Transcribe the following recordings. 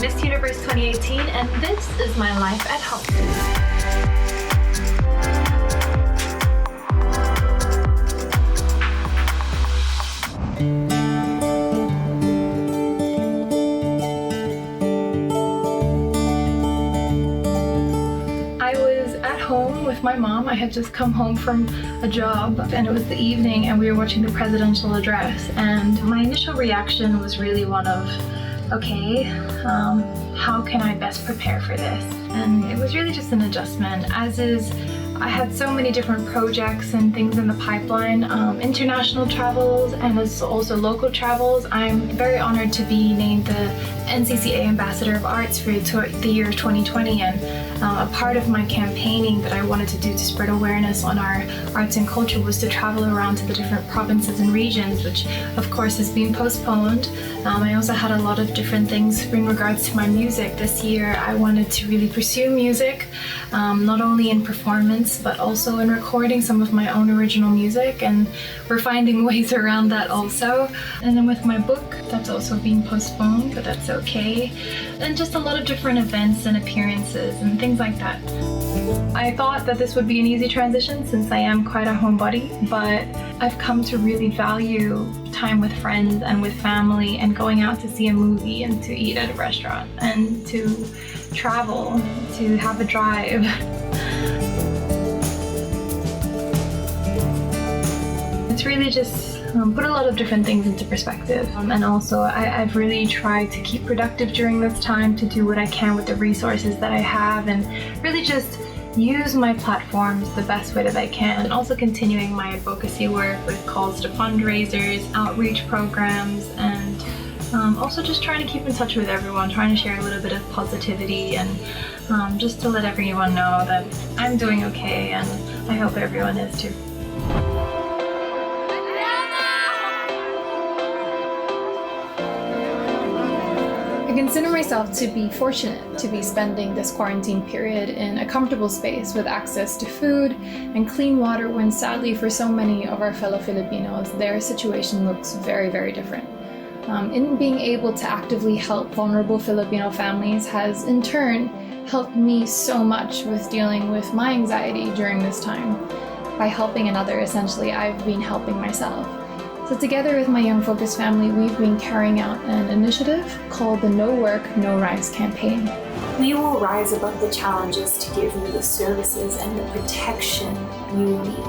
Miss Universe 2018, and this is my life at home. Home with my mom. I had just come home from a job and it was the evening and we were watching the presidential address, and my initial reaction was really one of, okay, how can I best prepare for this? And it was really just an adjustment, as is I had so many different projects and things in the pipeline, international travels and also local travels. I'm very honored to be named the NCCA Ambassador of Arts for the year 2020, and a part of my campaigning that I wanted to do to spread awareness on our arts and culture was to travel around to the different provinces and regions, which of course has been postponed. I also had a lot of different things in regards to my music. This year I wanted to really pursue music, not only in performance but also in recording some of my own original music, and we're finding ways around that also. And then with my book, that's also been postponed, but that's okay. And just a lot of different events and appearances and things like that. I thought that this would be an easy transition since I am quite a homebody, but I've come to really value time with friends and with family and going out to see a movie and to eat at a restaurant and to travel, to have a drive. It's really just put a lot of different things into perspective, and also I've really tried to keep productive during this time, to do what I can with the resources that I have and really just use my platforms the best way that I can, and also continuing my advocacy work with calls to fundraisers, outreach programs, and also just trying to keep in touch with everyone, trying to share a little bit of positivity and just to let everyone know that I'm doing okay, and I hope everyone is too. I consider myself to be fortunate to be spending this quarantine period in a comfortable space with access to food and clean water, when sadly for so many of our fellow Filipinos, their situation looks very, very different. In being able to actively help vulnerable Filipino families has in turn helped me so much with dealing with my anxiety during this time. By helping another, essentially, I've been helping myself. So together with my Young Focus family, we've been carrying out an initiative called the No Work, No Rise campaign. We will rise above the challenges to give you the services and the protection you need.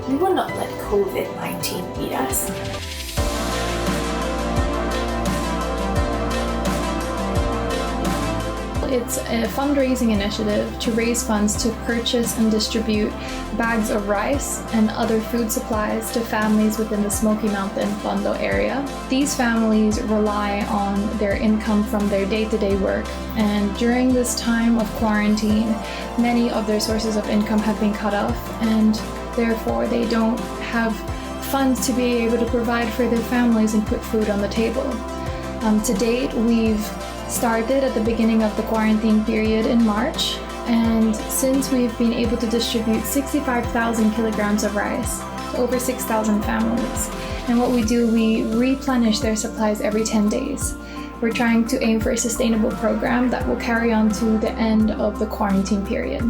We will not let COVID-19 beat us. It's a fundraising initiative to raise funds to purchase and distribute bags of rice and other food supplies to families within the Smoky Mountain Tondo area. These families rely on their income from their day-to-day work, and during this time of quarantine, many of their sources of income have been cut off, and therefore they don't have funds to be able to provide for their families and put food on the table. To date, we've started at the beginning of the quarantine period in March, and since we've been able to distribute 65,000 kilograms of rice to over 6,000 families. And what we do, we replenish their supplies every 10 days. We're trying to aim for a sustainable program that will carry on to the end of the quarantine period.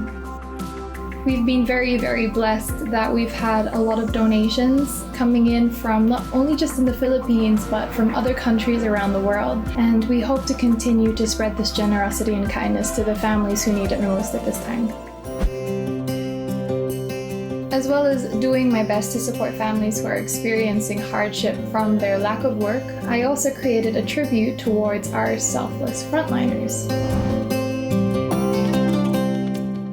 We've been very, very blessed that we've had a lot of donations coming in from not only just in the Philippines, but from other countries around the world. And we hope to continue to spread this generosity and kindness to the families who need it most at this time. As well as doing my best to support families who are experiencing hardship from their lack of work, I also created a tribute towards our selfless frontliners.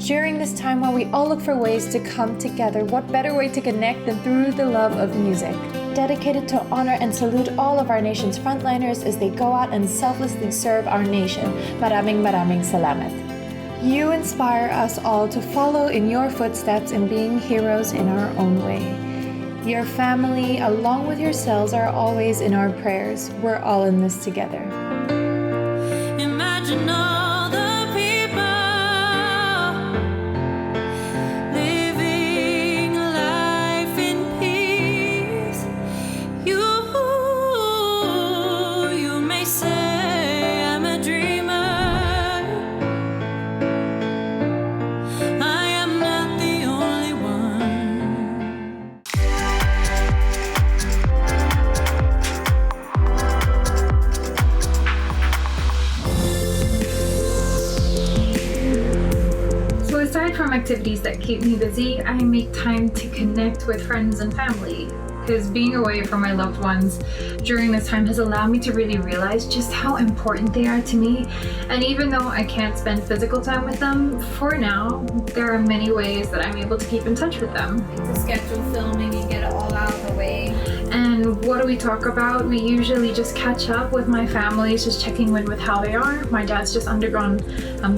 During this time while we all look for ways to come together, what better way to connect than through the love of music? Dedicated to honor and salute all of our nation's frontliners as they go out and selflessly serve our nation. Maraming salamat. You inspire us all to follow in your footsteps in being heroes in our own way. Your family, along with yourselves, are always in our prayers. We're all in this together. Imagine all the dreamer. from activities that keep me busy, I make time to connect with friends and family. Because being away from my loved ones during this time has allowed me to really realize just how important they are to me. And even though I can't spend physical time with them, for now, there are many ways that I'm able to keep in touch with them. To schedule filming and get it all out of the way. And what do we talk about? We usually just catch up with my family, just checking in with how they are. My dad's just undergone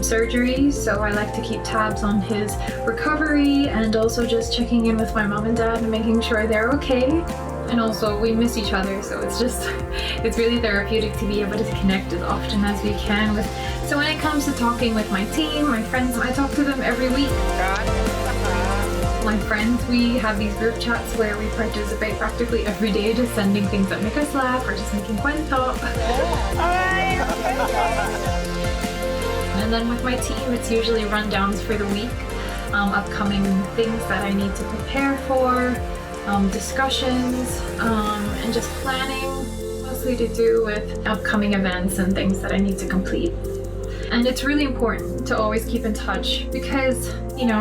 surgery, so I like to keep tabs on his recovery and also just checking in with my mom and dad and making sure they're okay. And also we miss each other, so it's really therapeutic to be able to connect as often as we can with. So when it comes to talking with my team, my friends, I talk to them every week. My friends, we have these group chats where we participate practically every day, just sending things that make us laugh or just making kwento. And then with my team, it's usually rundowns for the week, upcoming things that I need to prepare for, discussions, and just planning, mostly to do with upcoming events and things that I need to complete. And it's really important to always keep in touch because,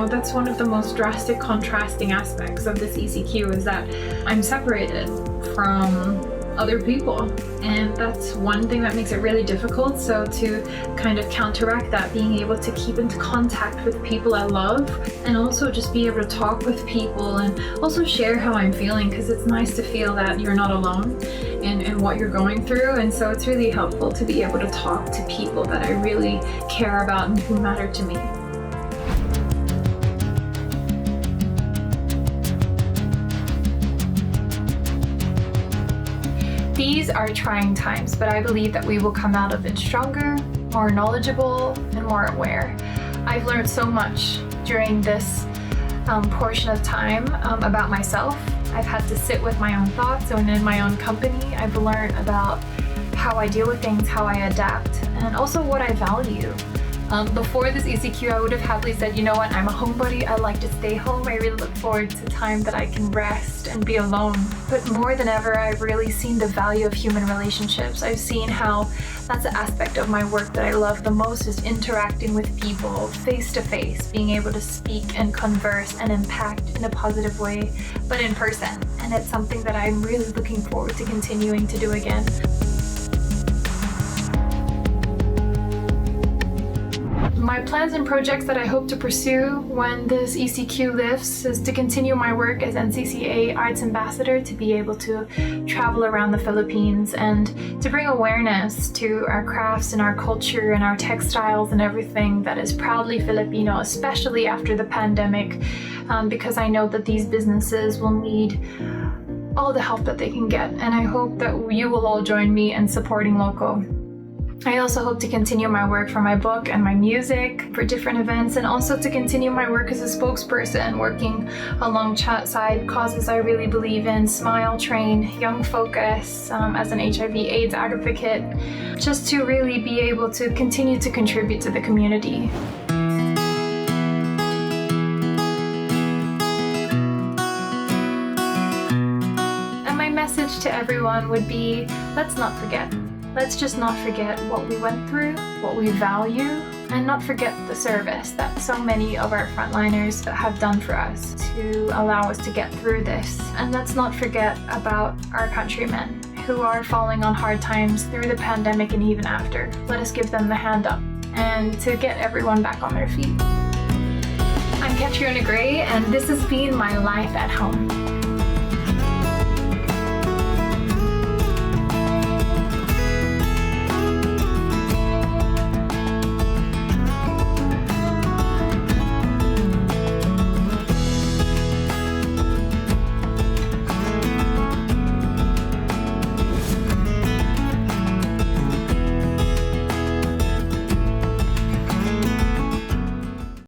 that's one of the most drastic contrasting aspects of this ECQ is that I'm separated from other people. And that's one thing that makes it really difficult. So to kind of counteract that, being able to keep into contact with people I love and also just be able to talk with people and also share how I'm feeling, because it's nice to feel that you're not alone in what you're going through. And so it's really helpful to be able to talk to people that I really care about and who matter to me. These are trying times, but I believe that we will come out of it stronger, more knowledgeable, and more aware. I've learned so much during this portion of time about myself. I've had to sit with my own thoughts, and in my own company, I've learned about how I deal with things, how I adapt, and also what I value. Before this ECQ, I would have happily said, you know what, I'm a homebody, I like to stay home, I really look forward to time that I can rest and be alone. But more than ever, I've really seen the value of human relationships. I've seen how that's the aspect of my work that I love the most, is interacting with people face to face, being able to speak and converse and impact in a positive way, but in person. And it's something that I'm really looking forward to continuing to do again. My plans and projects that I hope to pursue when this ECQ lifts is to continue my work as NCCA Arts Ambassador, to be able to travel around the Philippines and to bring awareness to our crafts and our culture and our textiles and everything that is proudly Filipino, especially after the pandemic, because I know that these businesses will need all the help that they can get. And I hope that you will all join me in supporting local. I also hope to continue my work for my book and my music for different events, and also to continue my work as a spokesperson, working alongside causes I really believe in: Smile, Train, Young Focus, as an HIV/AIDS advocate, just to really be able to continue to contribute to the community. And my message to everyone would be, let's not forget. Let's just not forget what we went through, what we value, and not forget the service that so many of our frontliners have done for us to allow us to get through this. And let's not forget about our countrymen who are falling on hard times through the pandemic and even after. Let us give them the hand up and to get everyone back on their feet. I'm Catriona Gray, and this has been my life at home.